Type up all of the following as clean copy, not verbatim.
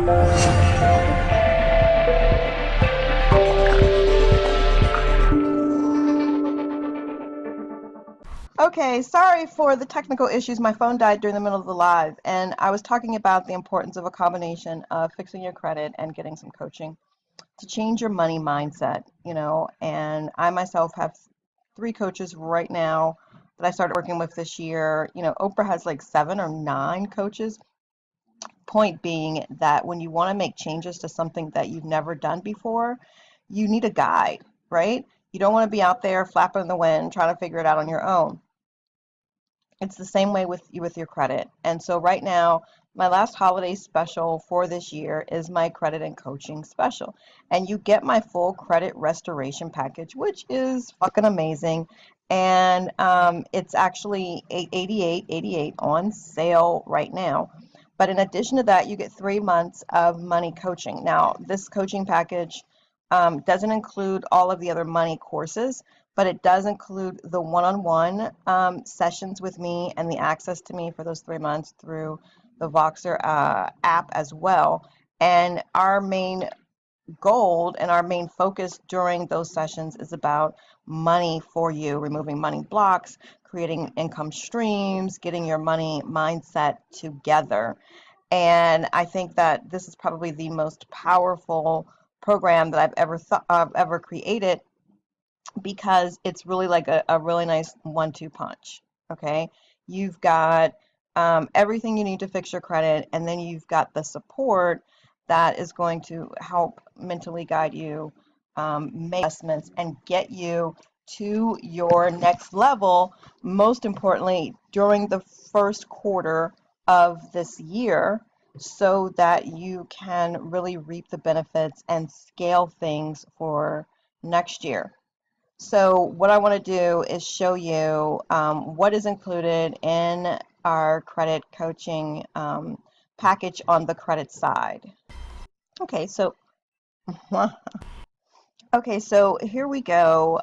Okay, sorry for the technical issues. My phone died during the middle of the live, and I was talking about the importance of a combination of fixing your credit and getting some coaching to change your money mindset, and I myself have three coaches right now that I started working with this year. Oprah has like 7 or 9 coaches. Point being that when you want to make changes to something that you've never done before, you need a guide, right? You don't want to be out there flapping in the wind trying to figure it out on your own. It's the same way with your credit. And so right now, my last holiday special for this year is my credit and coaching special. And you get my full credit restoration package, which is fucking amazing. And it's actually $88.88 on sale right now. But in addition to that, you get 3 months of money coaching. Now, this coaching package doesn't include all of the other money courses, but it does include the one-on-one sessions with me and the access to me for those 3 months through the Voxer app as well. And our main goal and our main focus during those sessions is about money for you, removing money blocks, creating income streams, getting your money mindset together. And I think that this is probably the most powerful program that I've ever created, because it's really like a really nice 1-2 punch. Okay, you've got everything you need to fix your credit, and then you've got the support that is going to help mentally guide you, make investments, and get you to your next level, most importantly during the first quarter of this year, so that you can really reap the benefits and scale things for next year. So what I want to do is show you what is included in our credit coaching package on the credit side. Okay, so here we go.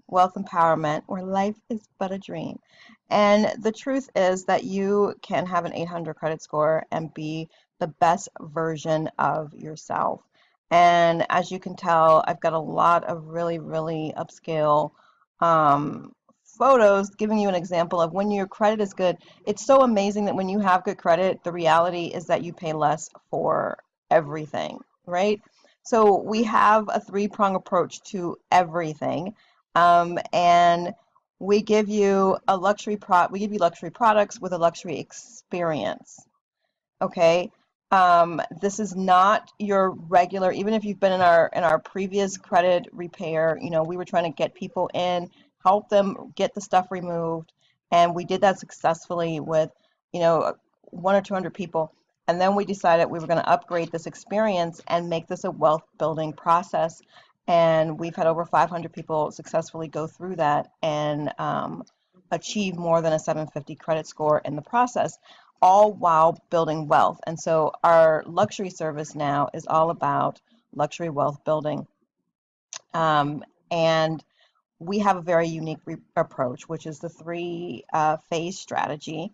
Wealth empowerment, where life is but a dream. And the truth is that you can have an 800 credit score and be the best version of yourself. And as you can tell, I've got a lot of really, really upscale photos giving you an example of when your credit is good. It's so amazing that when you have good credit, the reality is that you pay less for everything, right? So we have a 3-prong approach to everything, and we give you luxury products with a luxury experience. Okay, this is not your regular. Even if you've been in our previous credit repair, we were trying to get people in, help them get the stuff removed, and we did that successfully with 1 or 200 people. And then we decided we were going to upgrade this experience and make this a wealth building process. And we've had over 500 people successfully go through that and achieve more than a 750 credit score in the process, all while building wealth. And so our luxury service now is all about luxury wealth building. And we have a very unique approach, which is the 3-phase strategy.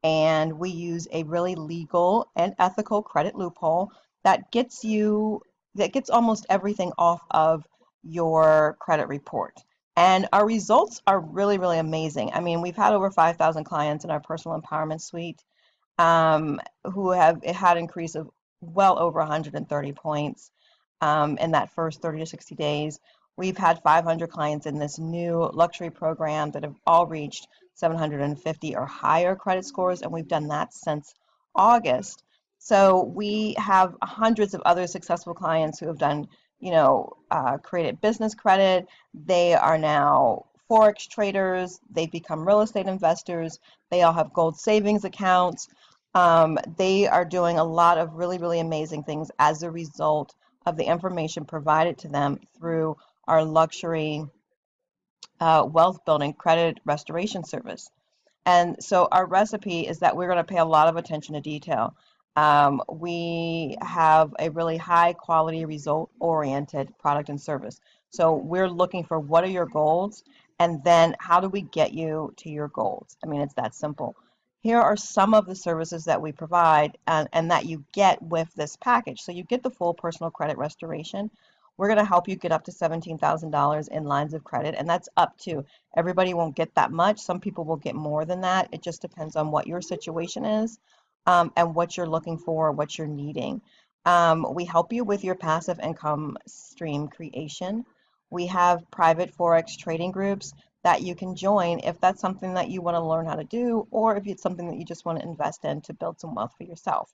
And we use a really legal and ethical credit loophole that gets almost everything off of your credit report. And our results are really, really amazing. I mean, we've had over 5,000 clients in our personal empowerment suite who have had an increase of well over 130 points in that first 30 to 60 days. We've had 500 clients in this new luxury program that have all reached 750 or higher credit scores, and we've done that since August. So we have hundreds of other successful clients who have done, created business credit. They are now Forex traders. They've become real estate investors. They all have gold savings accounts. They are doing a lot of really, really amazing things as a result of the information provided to them through our luxury wealth building credit restoration service. And so our recipe is that we're going to pay a lot of attention to detail. We have a really high quality result oriented product and service. So we're looking for what are your goals, and then how do we get you to your goals? I mean, it's that simple. here are some of the services that we provide and that you get with this package. So you get the full personal credit restoration. We're going to help you get up to $17,000 in lines of credit, and that's up to. Everybody won't get that much. Some people will get more than that. It just depends on what your situation is, and what you're looking for, what you're needing. We help you with your passive income stream creation. We have private Forex trading groups that you can join if that's something that you want to learn how to do, or if it's something that you just want to invest in to build some wealth for yourself.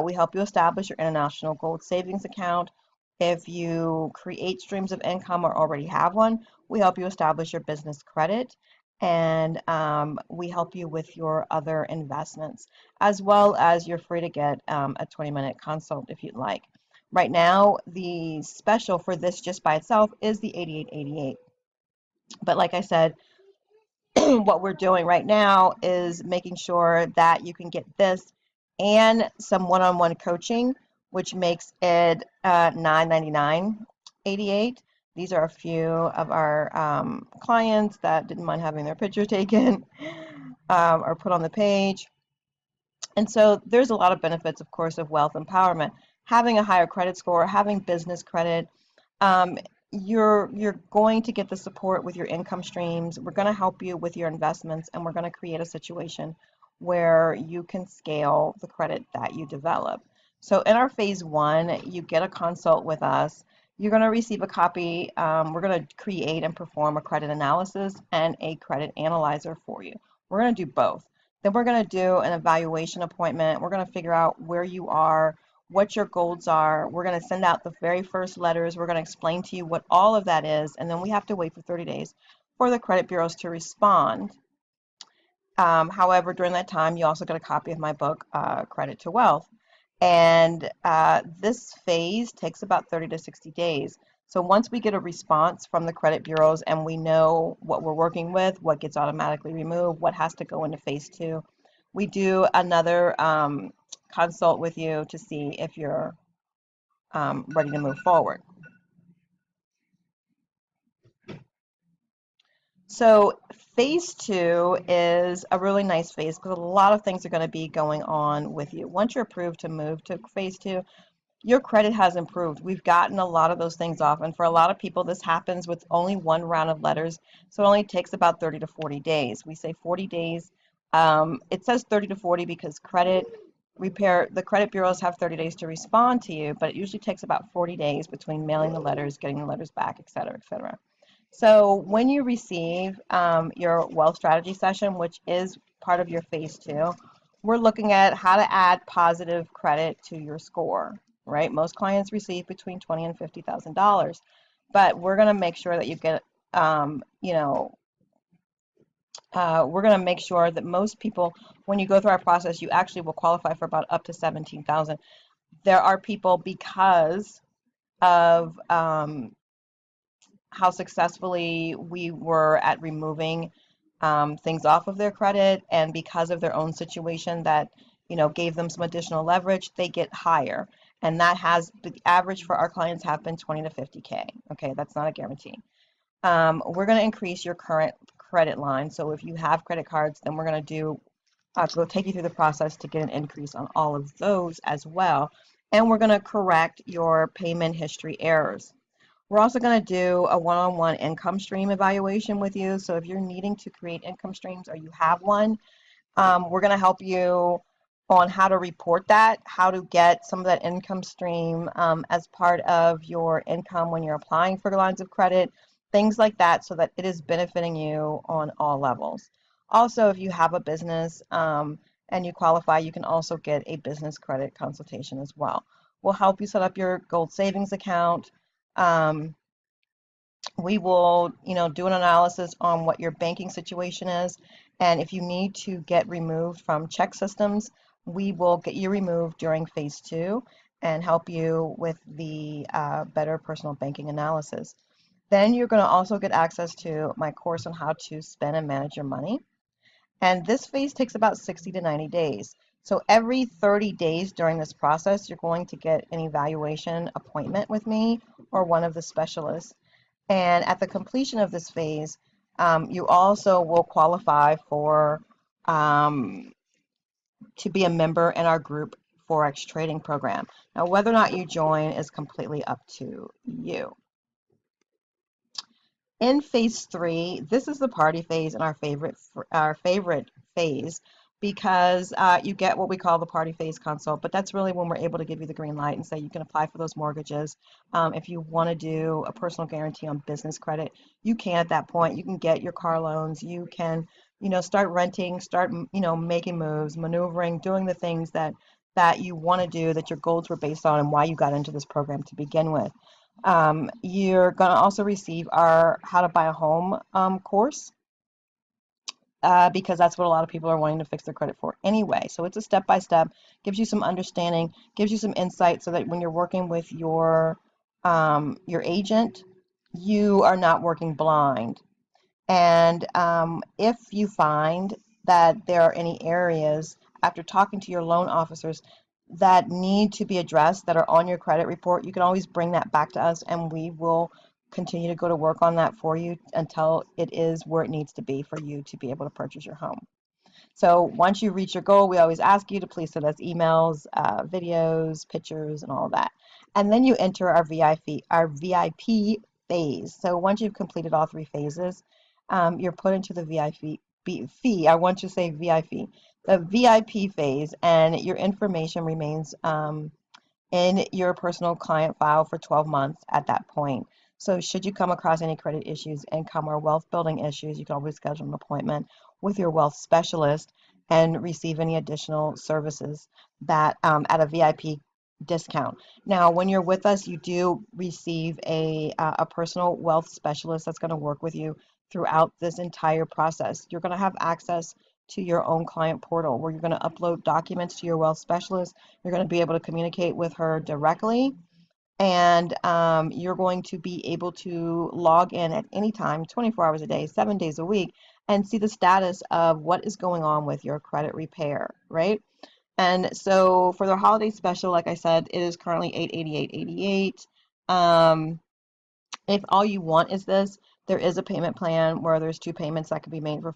We help you establish your international gold savings account. If you create streams of income or already have one, we help you establish your business credit, and we help you with your other investments, as well as you're free to get a 20-minute consult if you'd like. Right now, the special for this just by itself is the $88.88. But like I said, what we're doing right now is making sure that you can get this and some one-on-one coaching, which makes it $999.88. These are a few of our clients that didn't mind having their picture taken or put on the page. And so there's a lot of benefits, of course, of wealth empowerment. Having a higher credit score, having business credit, um, you're going to get the support with your income streams. We're going to help you with your investments, and we're going to create a situation where you can scale the credit that you develop. So in our phase one, you get a consult with us. You're going to receive a copy. We're going to create and perform a credit analysis and a credit analyzer for you. We're going to do both. Then we're going to do an evaluation appointment. We're going to figure out where you are, what your goals are. We're going to send out the very first letters. We're going to explain to you what all of that is, and then we have to wait for 30 days for the credit bureaus to respond. However, during that time, you also get a copy of my book, Credit to Wealth. And this phase takes about 30 to 60 days. So once we get a response from the credit bureaus and we know what we're working with, what gets automatically removed, what has to go into phase two, we do another consult with you to see if you're ready to move forward. So phase two is a really nice phase because a lot of things are going to be going on with you. Once you're approved to move to phase two, your credit has improved. We've gotten a lot of those things off, and for a lot of people, this happens with only one round of letters, so it only takes about 30 to 40 days. We say 40 days. It says 30 to 40 because the credit bureaus have 30 days to respond to you, but it usually takes about 40 days between mailing the letters, getting the letters back, et cetera, et cetera. So when you receive your wealth strategy session, which is part of your phase two, we're looking at how to add positive credit to your score, right? Most clients receive between $20,000 and $50,000, but we're going to make sure that you get, we're going to make sure that most people, when you go through our process, you actually will qualify for about up to $17,000. There are people, because of how successfully we were at removing things off of their credit, and because of their own situation that gave them some additional leverage, they get higher. And that has the average for our clients have been 20 to 50K. Okay, that's not a guarantee. We're going to increase your current credit line. So if you have credit cards, then we're going to we'll take you through the process to get an increase on all of those as well. And we're going to correct your payment history errors. We're also going to do a one-on-one income stream evaluation with you. So if you're needing to create income streams or you have one, we're going to help you on how to report that, how to get some of that income stream as part of your income when you're applying for lines of credit, things like that, so that it is benefiting you on all levels. Also, if you have a business and you qualify, you can also get a business credit consultation as well. We'll help you set up your gold savings account. We will, do an analysis on what your banking situation is, and if you need to get removed from check systems, we will get you removed during phase two and help you with the better personal banking analysis. Then you're going to also get access to my course on how to spend and manage your money. And this phase takes about 60 to 90 days. So every 30 days during this process, you're going to get an evaluation appointment with me or one of the specialists. And at the completion of this phase, you also will qualify for to be a member in our group Forex trading program. Now, whether or not you join is completely up to you. In phase 3, this is the party phase and our favorite phase because you get what we call the party phase consult, but that's really when we're able to give you the green light and say you can apply for those mortgages. If you want to do a personal guarantee on business credit, you can at that point. You can get your car loans. You can, start renting, start, making moves, maneuvering, doing the things that you want to do, that your goals were based on and why you got into this program to begin with. You're going to also receive our How to Buy a Home course because that's what a lot of people are wanting to fix their credit for anyway. So it's a step-by-step, gives you some understanding, gives you some insight so that when you're working with your agent, you are not working blind. And if you find that there are any areas after talking to your loan officers that need to be addressed that are on your credit report, you can always bring that back to us and we will continue to go to work on that for you until it is where it needs to be for you to be able to purchase your home. So once you reach your goal, we always ask you to please send us emails, videos, pictures, and all of that. And then you enter our VIP phase. So once you've completed all 3 phases, you're put into the VIP. I want to say VIP. The VIP phase, and your information remains in your personal client file for 12 months at that point. So should you come across any credit issues, income, or wealth building issues, you can always schedule an appointment with your wealth specialist and receive any additional services that at a VIP discount. Now, when you're with us, you do receive a personal wealth specialist that's going to work with you throughout this entire process. You're going to have access to your own client portal where you're going to upload documents to your wealth specialist. You're going to be able to communicate with her directly, and you're going to be able to log in at any time, 24 hours a day, 7 days a week, and see the status of what is going on with your credit repair, right? And so for the holiday special, like I said, it is currently $888.88. If all you want is this, there is a payment plan where there's 2 payments that can be made for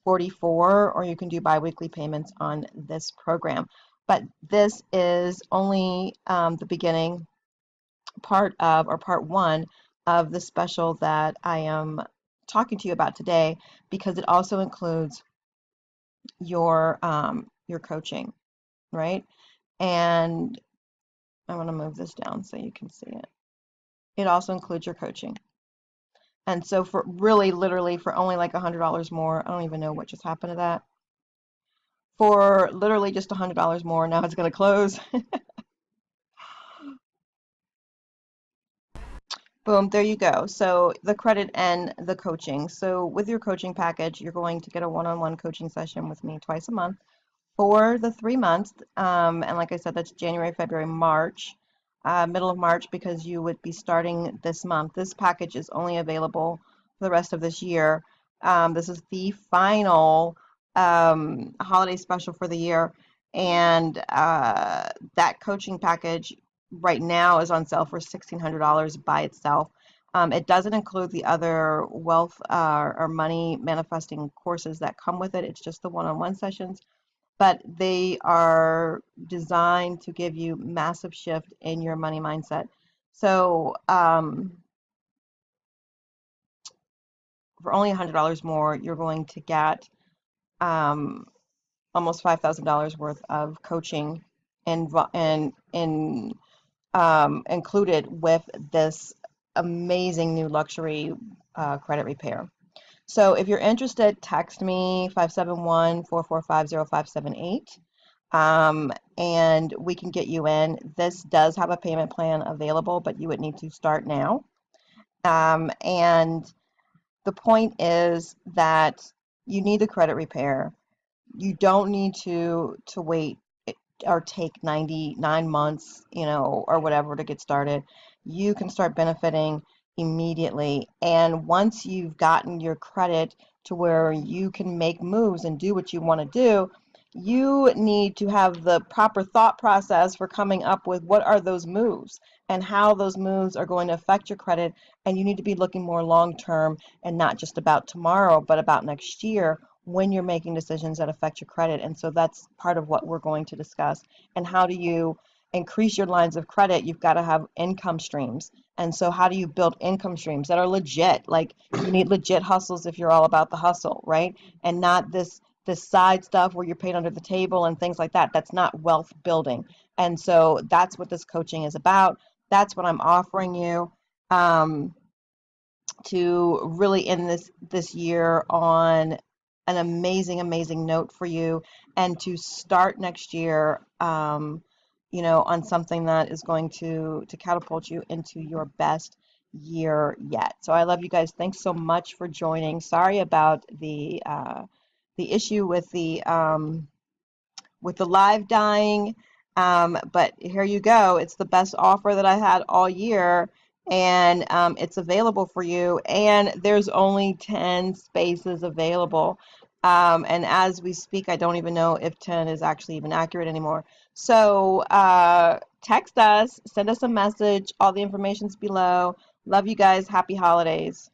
$444.44, or you can do biweekly payments on this program. But this is only the beginning part one of the special that I am talking to you about today, because it also includes your coaching, right? And I want to move this down so you can see it. It also includes your coaching. And so for really, literally, for only like $100 more, I don't even know what just happened to that. For literally just $100 more, now it's going to close. Boom, there you go. So the credit and the coaching. So with your coaching package, you're going to get a one-on-one coaching session with me twice a month for the 3 months. And like I said, that's January, February, March, middle of March, because you would be starting this month. This package is only available for the rest of this year. This is the final holiday special for the year. And that coaching package right now is on sale for $1,600 by itself. It doesn't include the other wealth or money manifesting courses that come with it. It's just the one-on-one sessions, but they are designed to give you massive shift in your money mindset. So for only $100 more, you're going to get almost $5,000 worth of coaching and included with this amazing new luxury credit repair. So if you're interested, text me 571-445-0578, and we can get you in. This does have a payment plan available, but you would need to start now. And the point is that you need the credit repair. You don't need to wait or take 99 months, or whatever to get started. You can start benefiting immediately. And once you've gotten your credit to where you can make moves and do what you want to do, you need to have the proper thought process for coming up with what are those moves and how those moves are going to affect your credit. And you need to be looking more long term and not just about tomorrow, but about next year. when you're making decisions that affect your credit. And so that's part of what we're going to discuss. And how do you increase your lines of credit? You've got to have income streams. And so how do you build income streams that are legit? Like, you need legit hustles if you're all about the hustle, right? And not this side stuff where you're paid under the table and things like that. That's not wealth building. And so that's what this coaching is about. That's what I'm offering you, to really end this year on an amazing note for you, and to start next year, on something that is going to catapult you into your best year yet. So I love you guys. Thanks so much for joining. Sorry about the issue with the live dying. But here you go. It's the best offer that I had all year, and it's available for you. And there's only 10 spaces available. And as we speak, I don't even know if 10 is actually even accurate anymore. So text us, send us a message. All the information's below. Love you guys. Happy holidays.